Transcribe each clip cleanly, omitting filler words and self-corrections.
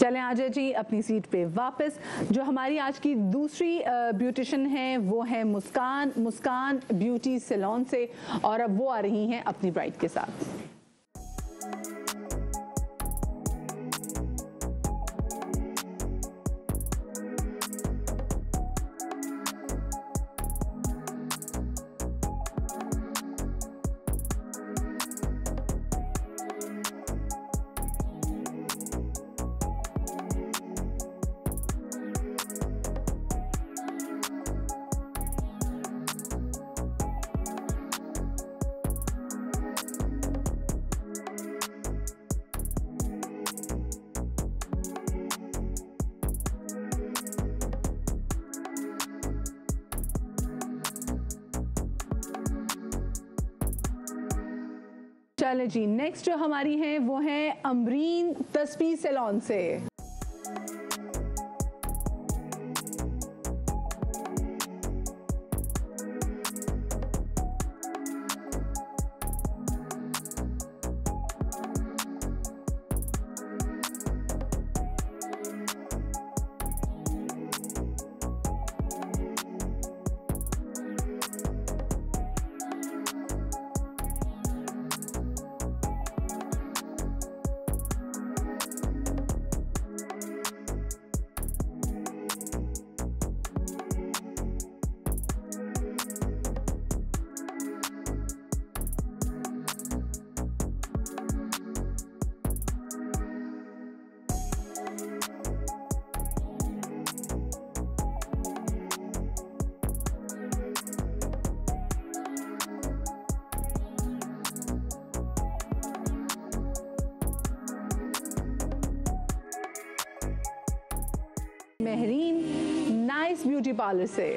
चलें अजय जी अपनी सीट पे वापस। जो हमारी आज की दूसरी ब्यूटिशियन है वो है मुस्कान ब्यूटी सैलून से, और अब वो आ रही हैं अपनी ब्राइड के साथ। चले जी, नेक्स्ट जो हमारी हैं वो हैं अमरीन तस्बीह सैलून से। महरीन नाइस ब्यूटी पार्लर से।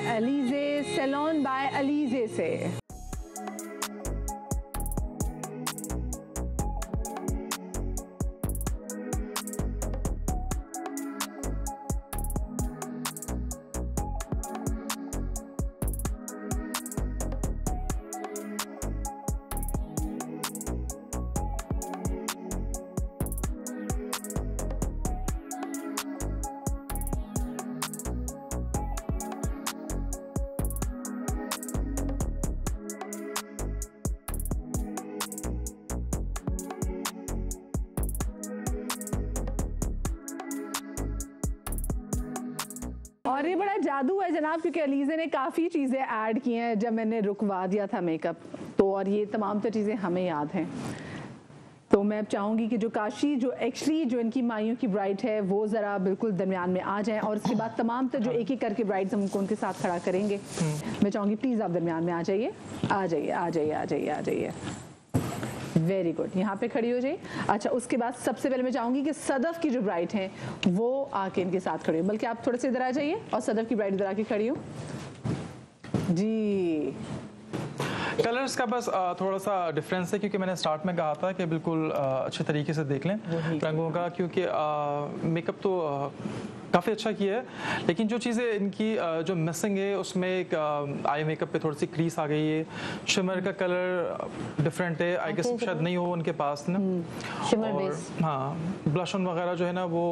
अलीज़े सैलून बाय अलीज़े से। और ये बड़ा जादू है जनाब, क्योंकि अलीज़े ने काफ़ी चीज़ें ऐड की हैं जब मैंने रुकवा दिया था मेकअप तो, और ये तमाम तो चीज़ें हमें याद हैं। तो मैं अब चाहूँगी कि जो काशी जो एक्चुअली जो इनकी माइयों की ब्राइड है वो ज़रा बिल्कुल दरमियान में आ जाए, और उसके बाद तमाम तो जो एक एक करके ब्राइड्स हम उनको उनके साथ खड़ा करेंगे। मैं चाहूँगी प्लीज़ आप दरमियान में आ जाइए, आ जाइए, आ जाइए, आ जाइए, आ जाइए। वेरी गुड, यहाँ पे खड़ी हो जाइए। अच्छा, उसके बाद सबसे पहले मैं चाहूँगी कि सदफ की जो ब्राइड हैं वो आके इनके साथ खड़ी हो, बल्कि आप थोड़े से इधर आ जाइए और सदफ की ब्राइड इधर आके खड़ी हो जी। कलर्स का बस थोड़ा सा डिफरेंस है, क्योंकि मैंने स्टार्ट में कहा था कि बिल्कुल अच्छे तरीके से देख लें रंगों का, क्योंकि मेकअप तो काफ़ी अच्छा किया है, लेकिन जो चीज़ें इनकी जो मिसिंग है उसमें एक आई मेकअप पे थोड़ी सी क्रीज आ गई है, शिमर का कलर डिफरेंट है, आई गेस शायद नहीं हो उनके पास ना, शिमर और बेस हाँ ब्लश ऑन वगैरह जो है ना वो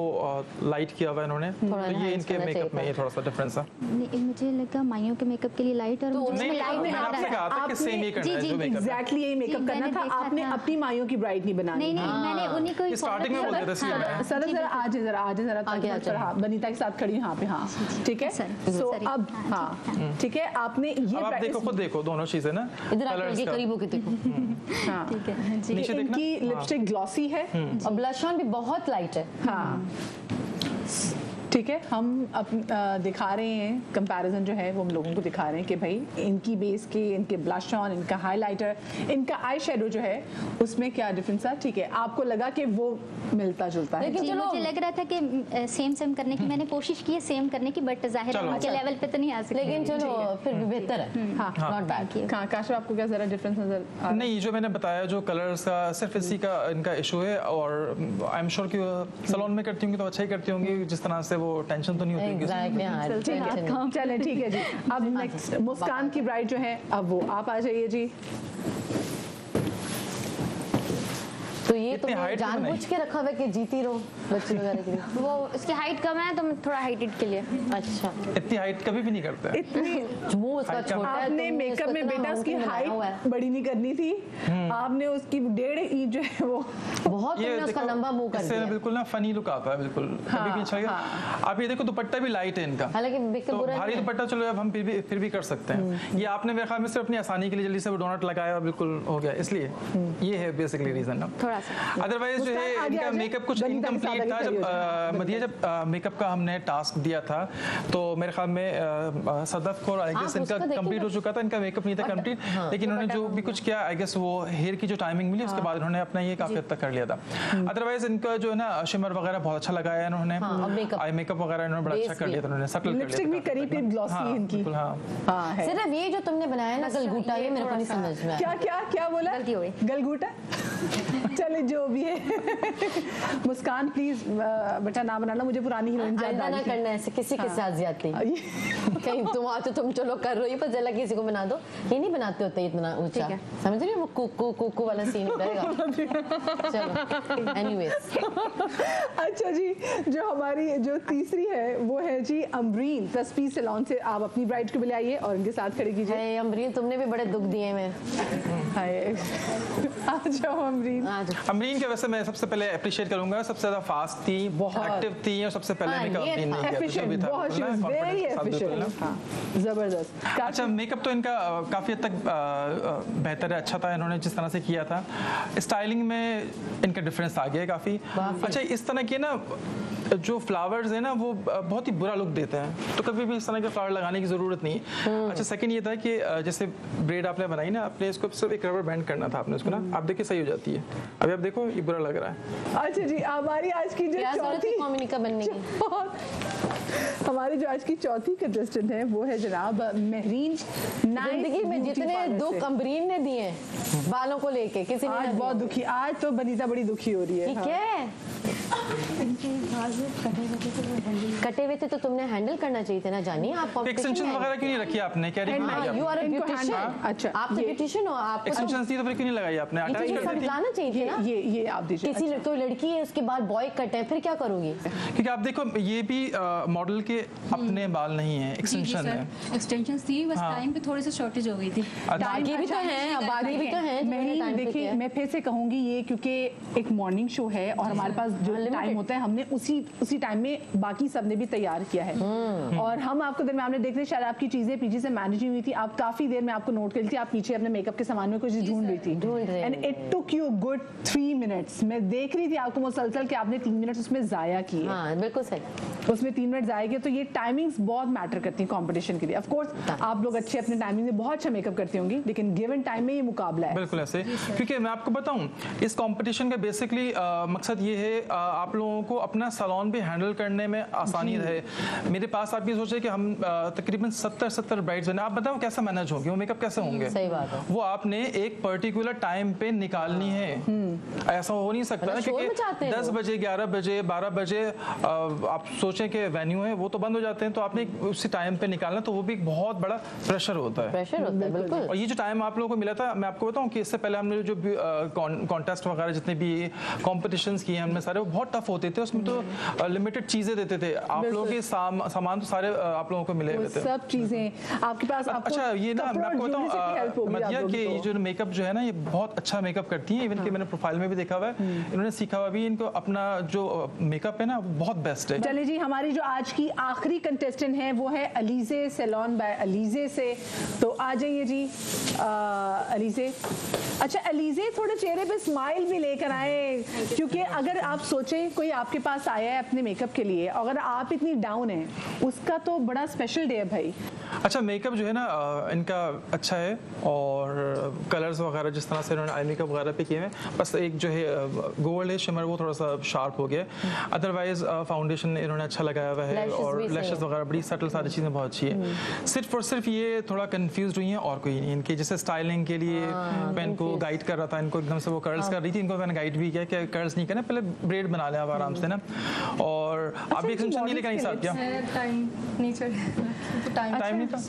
लाइट किया हुआ है इन्होंने, तो ये इनके मेकअप में ये थोड़ा सा डिफरेंस है। नहीं, मुझे लगा माइयों के मेकअप के लिए लाइट और मुझे नहीं, लाइट मैंने आपसे कहा था कि सेम ही करना है जो मेकअप है। एग्जैक्टली यही मेकअप जी, करना मैंने था, देखा आपने था। अपनी माइयों की ब्राइड नहीं बनानी। नहीं मैंने उन्हीं को ही स्टार्टिंग में बोल देते थे सर जरा आज जरा आगे आ जाओ। हाँ, बनीता के साथ खड़ी यहाँ पे, हाँ ठीक है। Sir, so sorry. अब हाँ ठीक है, आपने ये अब आप देखो, खुद देखो दोनों चीज़ें ना, इधर आके कलर्स ये का। करीब होके देखो। हाँ ठीक है जी। नीचे देखना। इनकी लिपस्टिक ग्लॉसी है। और ब्लश ऑन भी बहुत लाइट है। हाँ ठीक है, हम दिखा रहे हैं कंपैरिजन जो है वो हम लोगों को दिखा रहे हैं कि भाई इनकी बेस के, इनके ब्लश ऑन, इनका हाइलाइटर, इनका आई शेडो जो है उसमें क्या डिफरेंस है। ठीक है, आपको लगा कि वो मिलता जुलता है। लेकिन जी, चलो मुझे लग रहा था कि सेम करने की मैंने कोशिश की है सेम करने की, बट जाहिर है चलो। उनके लेवल पे तो नहीं आ सकती। लेकिन चलो फिर भी बेहतर है, हाँ नॉट बैड। काशिफ आपको क्या जरा डिफरेंस नजर आ रहा है? नहीं, जो मैंने बताया जो कलर्स का सिर्फ इसी का इनका इशू है, और आई एम श्योर कि सैलून में करती होंगी तो अच्छा ही करती होंगी, जिस तरह से वो टेंशन तो नहीं होती होगी उसमें। एग्जैक्टली हाँ ठीक टेंशन नहीं। है, चलें ठीक है जी। अब नेक्स्ट मुस्कान की ब्राइड जो है, अब वो आप आ जाइए जी। तो ये इतनी तुमने height क्यों जानबूझ के रखा हुआ है कि जीती रहो बच्चे वगैरह के लिए। वो उसकी हाइट कम है तो मैं थोड़ा हाइटेड के लिए। अच्छा इतनी हाइट कभी भी नहीं करते हैं। इतनी मुंह उसका Height कम। छोटा है, आपने तुमने मेकअप उसको में इतना बेटा उसकी mountain बनाया हुआ है। हाइट बड़ी नहीं करनी थी, आपने उसकी 1.5 इंच जो है वो बहुत तुमने उसका देखो, लंबा मुंह कर इससे ना दिया। बिल्कुल ना फनी लुक आता है, बिल्कुल कभी भी अच्छा लगेगा। आप ये देखो दुपट्टा भी लाइट है इनका, हालांकि बिल्कुल तो बुरा भारी नहीं है। दुपट्टा चलो अब हम फिर भी कर सकते हैं। ये आपने मेरे ख्याल में सिर्फ अपनी आसानी के लिए जल्दी से वो डोनट लगाया और बिल्कुल हो गया, इसलिए ये है बेसिकली रीजन ना। थोड़ा सा अदरवाइज जो है मुस्कान, आगे इनका आ जाए। मेकअप कुछ बनीता के इनकम्प्लीट साथ था। आगे जब खड़ी मदिया जब मेकअप का हमने टास्क दिया था तो मेरे ख्याल में सदफ को आई गेस आप इनका उसको देखिए कंप्लीट हो चुका था, इनका मेकअप नहीं था कंप्लीट, लेकिन उन्होंने जो भी कुछ किया आई गेस वो हेयर की जो टाइमिंग मिली उसके बाद उन्होंने अपना ये काफी हद तक कर लिया था। अदरवाइज इनका जो है ना शिमर वगैरह बहुत अच्छा लगाया है इन्होंने, हाँ, और makeup। आई मेकअप वगैरह इन्होंने बड़ा अच्छा Base कर लिया था, उन्होंने सटल कर लिया लिपस्टिक भी था करीब करीब ग्लॉसी हाँ, है इनकी। बिल्कुल, हाँ। हाँ है। सिर्फ ये जो तुमने बनाया ना गलगूटा, ये मेरे को नहीं समझ में आया। क्या क्या क्या बोला? गलती हो गई। गलगूटा चले जो भी है। मुस्कान प्लीज बेटा ना बनाना, मुझे पुरानी हीरोइन याद आइंदा आ ना रही थी। करना ऐसे किसी के साथ ज्यादती। कहीं तुम आते तुम चलो कर रही हो, पर जला किसी को बना दो, ये नहीं बनाते होते इतना ऊंचा, ठीक है। समझ रही हो? वो कुकू कुकू वाला सीन रहेगा। चलो एनीवेज, अच्छा जी, जो हमारी जो तीसरी है वो है जी अमरीन तस्पी सैलून से। आप अपनी ब्राइड को बुलाइए और उनके साथ खड़े कीजिए। अमरीन तुमने भी बड़े दुख दिए मैं। हाय आ जाओ अमरीन। आज अमरीन के वैसे मैं सबसे पहले अप्रिशिएट करूंगा, सबसे ज्यादा फास्ट थी, बहुत। एक्टिव थी और सबसे पहले हाँ, मेकअप ये अमरीन ने किया था, जो भी एफिशिएंट, था, बहुत बिल्कुल ना, वेरी confidence के साथ बिल्कुल ना। एफिशिएंट। हाँ जबरदस्त। अच्छा, मेकअप तो इनका काफ़ी हद तक बेहतर है, अच्छा था इन्होंने जिस तरह से किया था। स्टाइलिंग में इनका डिफरेंस आ गया है काफ़ी। अच्छा, इस तरह के ना जो फ्लावर्स है ना वो बहुत ही बुरा लुक देते हैं, तो कभी भी इस तरह के फ्लावर लगाने की ज़रूरत नहीं। अच्छा, सेकंड ये था कि जैसे ब्रेड आपने बनाई ना, आपने इसको सिर्फ एक रबर बैंड करना था आपने उसको ना, आप देखिए सही हो जाती है। अभी आप देखो ये बुरा लग रहा है। अच्छा जी, हमारी आज की जो क्या जरूरत चौथी है कॉम्युनिका बनने की? हमारी जो आज की चौथी कंटेस्टेंट है वो है जनाब महरीन। जिंदगी में जितने दुख अमरीन ने दिए हैं बालों को लेके, किसी ने आज ना बहुत दिए। दुखी, आज तो बनीता बड़ी दुखी हो रही है। ठीक है, कटे हुए थे तो तुमने हैंडल करना चाहिए थे ना, जानिए आप एक्सटेंशन वगैरह क्यों नहीं रखी आपने, कैरी क्यों नहीं यू किया? आर अ इनको ब्यूटिशियन। hand- अच्छा, आप तो ये- ब्यूटिशियन हो, आपको तो एक्सटेंशन थी तो फिर क्यों नहीं लगाई आपने, ये अटैच चीज़ें कर सब दी थी। लाना चाहिए थी ना। ये आप दीजिए। किसी कोई लड़की है उसके बाल बॉय कट है, फिर क्या करोगी? क्योंकि आप देखो ये भी मॉडल के अपने बाल नहीं है, एक्सटेंशन है। एक्सटेंशन थी, बस हाँ। टाइम पे थोड़ी सी शॉर्टेज हो गई थी। बाकी भी तो हैं, बाकी भी तो हैं मैं जिन्होंने time पे देखिए, किया है। मैं फिर से कहूंगी ये क्योंकि एक मॉर्निंग शो है और हमारे पास जो Limited। टाइम होता है हमने उसी टाइम में बाकी सबने भी तैयार किया है और हम आपको दरमियान में देख रहे शायद आपकी चीजें पीछे से मैनेज नहीं हुई थी, आप काफी देर में आपको नोट कर रही थी, आप पीछे अपने मेकअप के सामान में कुछ ढूंढ रही थी ढूंढ रहे एंड हैं। It took you good 3 minutes. मैं देख रही थी आपको मुसलसल कि आपने 3 मिनट उसमें जाया किए, हाँ बिल्कुल सही। उसमें 3 मिनट जाए गए। तो ये टाइमिंग्स बहुत मैटर करती हैं कंपटीशन के लिए। ऑफ कोर्स आप लोग अच्छे अपने टाइमिंग में बहुत अच्छा मेकअप करती होंगी, लेकिन गिवन टाइम में ये मुकाबला है। बिल्कुल ऐसे, क्योंकि मैं आपको बताऊं इस कंपटीशन का बेसिकली मकसद ये है आप लोगों को अपना सैलून भी हैंडल करने में आसानी रहे। मेरे पास आप ये सोचे कि हम तकरीबन 70 ब्राइड्स हैं, आप बताओ कैसे मैनेज होंगे, वो मेकअप कैसे होंगे? सही बात है। वो आपने एक पर्टिकुलर टाइम पे निकालनी है, ऐसा हो नहीं सकता ना, क्योंकि 10 बजे 11 बजे 12 बजे आप सोचें कि वेन्यू है वो तो बंद हो जाते हैं, तो आपने उसी टाइम पे निकालना, तो वो भी एक बहुत बड़ा प्रेशर होता है। प्रेशर होता है बिल्कुल। और ये जो टाइम आप लोगों को मिला था, मैं आपको बताऊं कि इससे पहले हमने जो कॉन्टेस्ट वगैरह जितने भी कॉम्पिटिशंस किए हैं हमने सारे, वो बहुत टफ होते थे, उसमें तो लिमिटेड चीजें देते थे, आप लोगों के सामान तो सारे आप लोगों को मिले हुए थे, सब चीजें आपके पास। अच्छा ये ना मैं आपको बताऊं मदिया कि ये जो मेकअप जो है ना, ये बहुत अच्छा मेकअप करती हैं, इवन कि मैंने प्रोफाइल में भी देखा हुआ है, इन्होंने सीखा हुआ भी, इनको अपना जो मेकअप है ना बहुत बेस्ट है। चलिए जी, हमारी जो आज की आखिरी कंटेस्टेंट है वो है अलीजे सैलून बाय अलीजे से, तो आ जाइए जी अलीजे। अच्छा अलीजे, थोड़े चेहरे पे स्माइल भी लेकर आए, क्योंकि अगर आप सोचें कोई आपके पास आया है अपने मेकअप के लिए, अगर आप इतनी डाउन हैं, उसका तो बड़ा स्पेशल डे है भाई। अच्छा मेकअप जो है ना इनका अच्छा है, और कलर्स वगैरह जिस तरह से इन्होंने आई मेकअप वगैरह पे किए हैं, बस एक जो है गोल्ड है शिमर वो थोड़ा सा शार्प हो गया, अदरवाइज फाउंडेशन इन्होंने अच्छा लगाया हुआ है, और लैशेस वगैरह बड़ी सटल, सारी चीज़ें बहुत अच्छी है। सिर्फ और सिर्फ ये थोड़ा कंफ्यूज हुई हैं और कोई नहीं, इनके जैसे स्टाइलिंग के लिए मैं इनको गाइड कर रहा था, इनको एकदम से वो कर्ल्स कर रही थी, इनको मैंने गाइड भी किया कि कर्ल्स नहीं करना, पहले ब्रेड बना लें आप आराम से ना, और आप भी एक्सटेंशन नहीं लेकर नहीं साथ क्या टाइम नहीं टाइम नहीं था,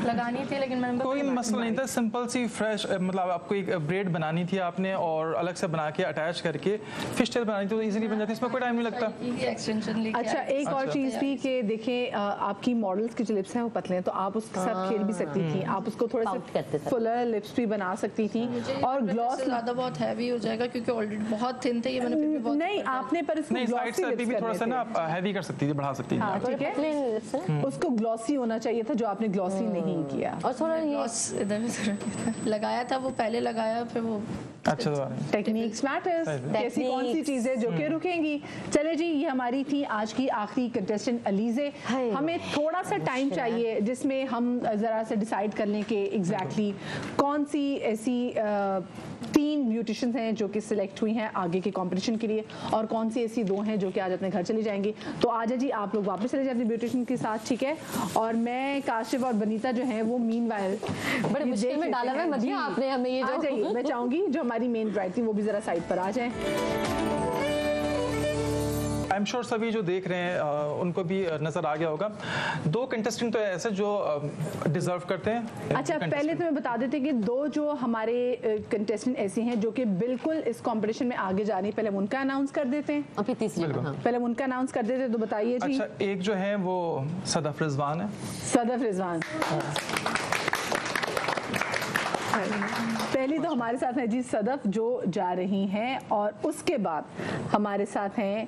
लगानी थी, लेकिन मैंने कोई मसला नहीं था, सिंपल सी फ्रेश, मतलब आपको एक ब्रेड बनानी थी आपने, और अलग से बना के अटैच करके फिश टेल बनानी थी, तो इजीली बन जाती है, इसमें कोई टाइम नहीं लगता। एक्सटेंशन लेके अच्छा एक और चीज थी कि देखें आपकी मॉडल्स की जो लिप्स हैं वो पतले हैं, तो आप उसके साथ खेल भी सकती थी, आप उसको थोड़े से फुलर लिप्स भी बना सकती थी, और ग्लॉस ज्यादा बहुत हैवी हो जाएगा क्योंकि ऑलरेडी बहुत थिन थे ये, मैंने फिर भी बहुत नहीं आपने पर इसको नहीं साइड से अभी भी थोड़ा सा ना हैवी कर सकती थी, बढ़ा सकती थी। हाँ ठीक है, उसको ग्लॉसी होना चाहिए था, जो आपने ग्लॉसी नहीं किया, और थोड़ा ये ग्लॉस इधर उधर लगाया था, वो पहले लगाया फिर वो अच्छा टेक्निक्स मैटर्स, कैसी कौन सी चीजें जो कि रुकेंगी। चले जी, ये हमारी थी आज की आखिरी कंटेस्टेंट अलीजे। हमें थोड़ा सा टाइम चाहिए जिसमें हम जरा से डिसाइड कर लें कि एग्जैक्टली कौन सी ऐसी 3 ब्यूटिशियंस हैं जो कि सिलेक्ट हुई हैं आगे के कंपटीशन के लिए, और कौन सी ऐसी 2 हैं जो कि आज अपने घर चली जाएंगी। तो आजा जी आप लोग वापस चले जाए अपनी ब्यूटिशियन के साथ, ठीक है, और मैं काशिफ और बनीता जो हैं वो मीनवाइल बड़े मुश्किल में डाला है मदिया आपने हमें, ये जो जाइए, मैं चाहूंगी जो हमारी मेन ब्राइड थी वो भी जरा साइड पर आ जाए। आई एम श्योर सभी जो देख रहे हैं उनको भी नजर आ गया होगा, 2 कंटेस्टेंट तो ऐसे जो डिजर्व करते हैं। अच्छा पहले तो मैं बता देते कि 2 जो हमारे कंटेस्टेंट ऐसे हैं जो कि बिल्कुल इस कंपटीशन में आगे जा रही हैं, पहले हम उनका अनाउंस कर देते हैं, अभी तीसरी पहले हम उनका अनाउंस कर देते हैं, तो बताइए जी। अच्छा एक जो है वो सदफ रिजवान है। सदफ रिजवान पहली तो हमारे साथ है जी सदफ जो जा रही हैं, और उसके बाद हमारे साथ हैं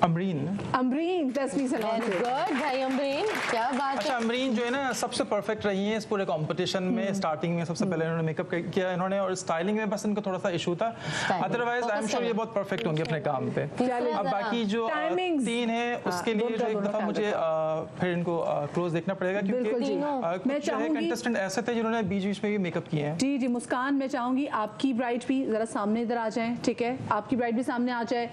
अमरीन तस्वीर सलाम से। गुड भाई अमरीन, क्या बात अच्छा है। अमरीन जो है ना सबसे परफेक्ट रही है इस पूरे कंपटीशन में, स्टार्टिंग में सबसे पहले इन्होंने मेकअप किया इन्होंने, और स्टाइलिंग में बस इनको थोड़ा सा इशू था, अदरवाइज आई एम श्योर ये बहुत परफेक्ट होंगे अपने काम पे। अब बाकी जो 3 है उसके लिए जो एक दफा मुझे फिर इनको क्लोज देखना पड़ेगा, क्योंकि कुछ जो है कंटेस्टेंट ऐसे थे जिन्होंने बीच बीच में भी मेकअप किए हैं। जी जी मुस्कान, मैं चाहूंगी आपकी ब्राइड भी जरा सामने इधर आ जाए, ठीक है, आपकी ब्राइड भी सामने आ जाए,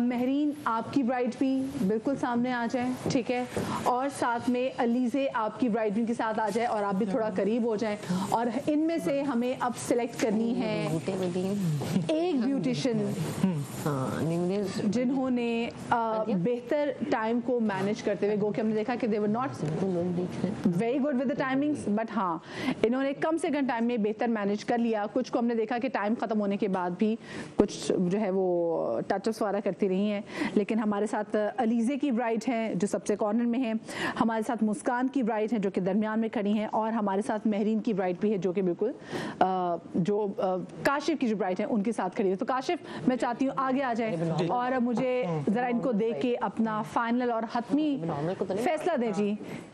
महरीन आपकी ब्राइड भी बिल्कुल सामने आ जाए, ठीक है, और साथ में अलीजे आपकी ब्राइड भी के साथ आ जाए, और आप भी थोड़ा करीब हो जाएं, और इनमें से हमें अब सिलेक्ट करनी है एक ब्यूटिशियन जिन्होंने बेहतर टाइम को मैनेज करते हुए, गो कि हमने देखा कि they were not very good with the timings, but हाँ इन्होंने कम से कम टाइम में बेहतर मैनेज कर लिया। कुछ को हमने देखा कि टाइम खत्म होने के बाद भी कुछ जो है वो टचअप्स वगैरह करती रही हैं, लेकिन हमारे साथ अलीजे की ब्राइड हैं जो सबसे कॉर्नर में है, हमारे साथ मुस्कान की ब्राइड हैं जो कि दरमियान में खड़ी हैं, और हमारे साथ महरीन की ब्राइड भी है जो कि बिल्कुल काशिफ की जो ब्राइड है उनके साथ खड़ी है। तो काशिफ मैं चाहती हूँ आगे आ जाए और मुझे जरा इनको देख के अपना फाइनल और हतमी फैसला दें जी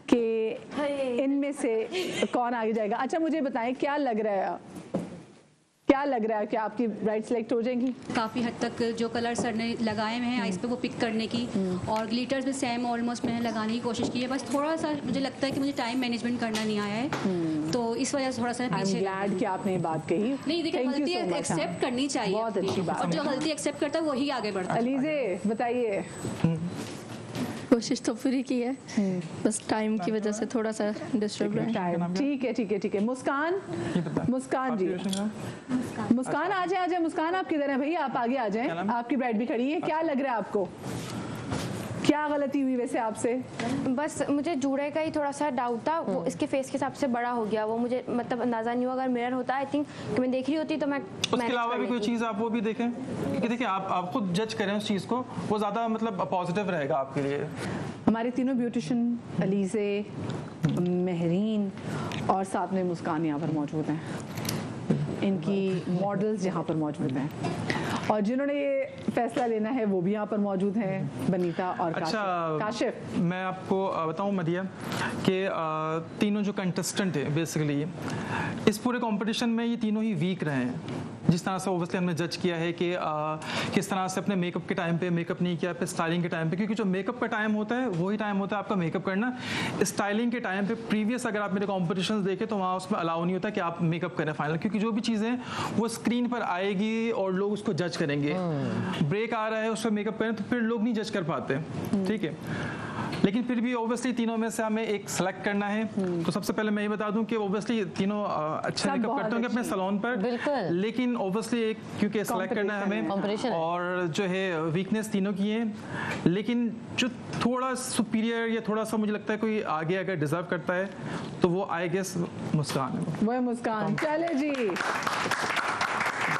कि इनमें से कौन आगे जाएगा। अच्छा मुझे बताएं क्या लग रहा है क्या लग रहा है कि आपकी ब्राइड सिलेक्ट हो जाएंगी? काफ़ी हद तक जो कलर सर ने लगाए हुए हैं आइस पे वो पिक करने की, और ग्लिटर्स भी सेम ऑलमोस्ट मैंने लगाने की कोशिश की है। बस थोड़ा सा मुझे लगता है कि मुझे टाइम मैनेजमेंट करना नहीं आया है, तो इस वजह से थोड़ा सा आई एम पीछे। ग्लैड कि आपने ये बात कही। नहीं देखिए, Thank you गलती so much, एक्सेप्ट करनी चाहिए बहुत अपनी, अच्छी बात और है। जो गलती एक्सेप्ट करता है वही आगे बढ़ता है। अलीजे बताइए। कोशिश तो पूरी की है, बस टाइम की वजह से थोड़ा सा डिस्टर्ब रहा है। टाइम ठीक है ठीक है ठीक है। मुस्कान, मुस्कान जी, मुस्कान आ जाए मुस्कान, आप किधर हैं भैया? आप आगे आ जाएं, आपकी ब्राइड भी खड़ी है। क्या लग रहा है आपको, क्या गलती हुई वैसे आपसे? बस मुझे जूड़े का ही थोड़ा सा डाउट था, वो इसके फेस के हिसाब से बड़ा हो गया, वो मुझे मतलब अंदाजा नहीं हुआ। अगर मिरर होता आई थिंक कि मैं देख रही होती तो मैं उसके अलावा भी कोई चीज़ आप वो भी देखें, क्योंकि देखिए आप खुद जज करें उस चीज़ को, वो ज़्यादा मतलब पॉजिटिव रहेगा आपके लिए। हमारे तीनों ब्यूटिशियन अलीजे, महरीन और साथ में मुस्कान यहाँ पर मौजूद हैं, इनकी मॉडल्स यहाँ पर मौजूद हैं, और जिन्होंने ये फैसला लेना है वो भी यहाँ पर मौजूद हैं, बनीता और काशिफ। मैं आपको बताऊं मदिया कि तीनों जो कंटेस्टेंट है बेसिकली इस पूरे कंपटीशन में ये तीनों ही वीक रहे हैं। जिस तरह से ओबियसली हमने जज किया है कि किस तरह से अपने मेकअप के टाइम पे मेकअप नहीं किया, पे स्टाइलिंग के टाइम पे, क्योंकि जो मेकअप का टाइम होता है वही टाइम होता है आपका मेकअप करना। स्टाइलिंग के टाइम पे प्रीवियस अगर आप मेरे कॉम्पिटिशन देखें तो वहाँ उसमें अलाउ नहीं होता कि आप मेकअप करें फाइनल, क्योंकि जो भी चीज़ें वो स्क्रीन पर आएगी और लोग उसको जज करेंगे। ब्रेक आ रहा है उस पर मेकअप करें तो फिर लोग नहीं जज कर पाते, ठीक है। लेकिन फिर भी ओबियसली तीनों में से हमें एक सेलेक्ट करना है, तो सबसे पहले मैं ये बता दूं कि ओबियसली तीनों अच्छा मेकअप करते होंगे अपने सैलून पर, लेकिन ओबियसली एक क्योंकि सेलेक्ट करना है हमें, और जो है वीकनेस तीनों की है, लेकिन जो थोड़ा सुपीरियर या थोड़ा सा मुझे लगता है कोई आगे अगर डिजर्व करता है तो वो आई गेस मुस्कान है। वो है मुस्कान। चले जी,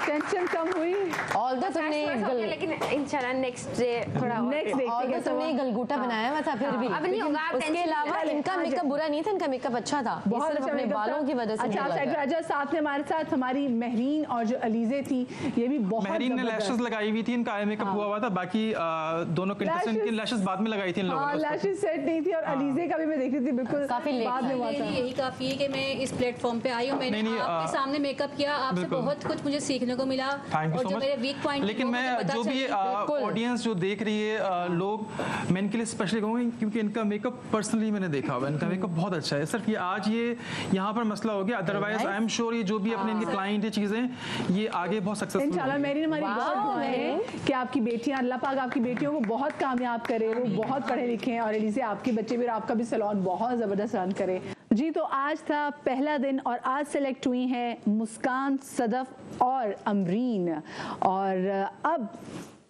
टेंशन कम हुई। ऑल द तुमने लेकिन इंशाल्लाह नेक्स्ट डे थोड़ा नेक्स्ट देखते हैं। तुमने गलगोटा बनाया हुआ था फिर भी, अब नहीं होगा। उसके अलावा इनका मेकअप बुरा नहीं था, इनका मेकअप अच्छा था, बहुत सिर्फ अपने बालों की वजह से। अच्छा राजा साथ में हमारे साथ हमारी महरीन और जो अलीजे थी, ये भी बहुत महरीन ने लैशेस लगाई हुई थी, इनका आई मेकअप हुआ था, बाकी दोनों कंटेस्टेंट की लैशेस बाद में लगाई थी इन लोगों ने। लैशेस सेट नहीं थी, और अलीजे का भी मैं देख रही थी बिल्कुल काफी बाद में हुआ था। यही काफी है कि मैं इस प्लेटफॉर्म पे आई हूँ, मैंने आपके सामने मेकअप किया, आपसे बहुत कुछ मुझे सीखने को मिला, और जो मेरे वीक पॉइंट, लेकिन मैं जो भी ऑडियंस जो देख रही है लोग, मैं इनके लिए स्पेशली कहूँगी क्योंकि इनका मेकअप पर्सनली मैंने देखा हुआ है, इनका मेकअप बहुत अच्छा है। सिर्फ ये आज ये यहाँ पर मसला हो गया, अदरवाइज आई एम श्योर ये जो भी अपने इनके क्लाइंट है चीजें ये आगे बहुत सक्सेसफुल इंशाल्लाह। मेरी हमारी बहुत दुआएं हैं कि आपकी बेटियां, अल्लाह पाक आपकी बेटियों को बहुत कामयाब करे, वो बहुत पढ़े लिखे हैं, और एलिसे आपके बच्चे भी और आपका भी सैलून बहुत जबरदस्त रन करे जी। तो आज था पहला दिन और आज सेलेक्ट हुई हैं मुस्कान, सदफ और अमरीन, और अब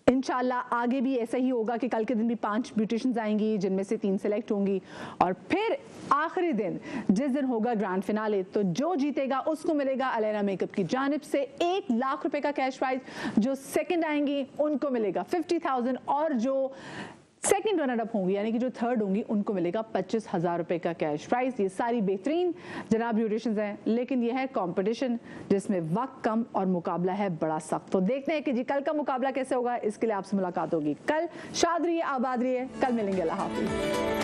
इंशाल्लाह आगे भी ऐसा ही होगा कि कल के दिन भी 5 ब्यूटिशियंस आएंगी जिनमें से 3 सेलेक्ट होंगी, और फिर आखिरी दिन जिस दिन होगा ग्रैंड फिनाले, तो जो जीतेगा उसको मिलेगा अलैना मेकअप की जानिब से 1 लाख रुपए का कैश प्राइज, जो सेकंड आएंगी उनको मिलेगा 50,000, और जो सेकंड रनर अप होंगी यानी कि जो थर्ड होंगी उनको मिलेगा 25,000 रुपए का कैश प्राइज। ये सारी बेहतरीन जनाब ब्यूटिशियंस हैं, लेकिन ये है कंपटीशन जिसमें वक्त कम और मुकाबला है बड़ा सख्त। तो देखते हैं कि जी कल का मुकाबला कैसे होगा, इसके लिए आपसे मुलाकात होगी कल। शाद रहिए, आबाद रहिए, कल मिलेंगे। अल्लाह हाफिज़।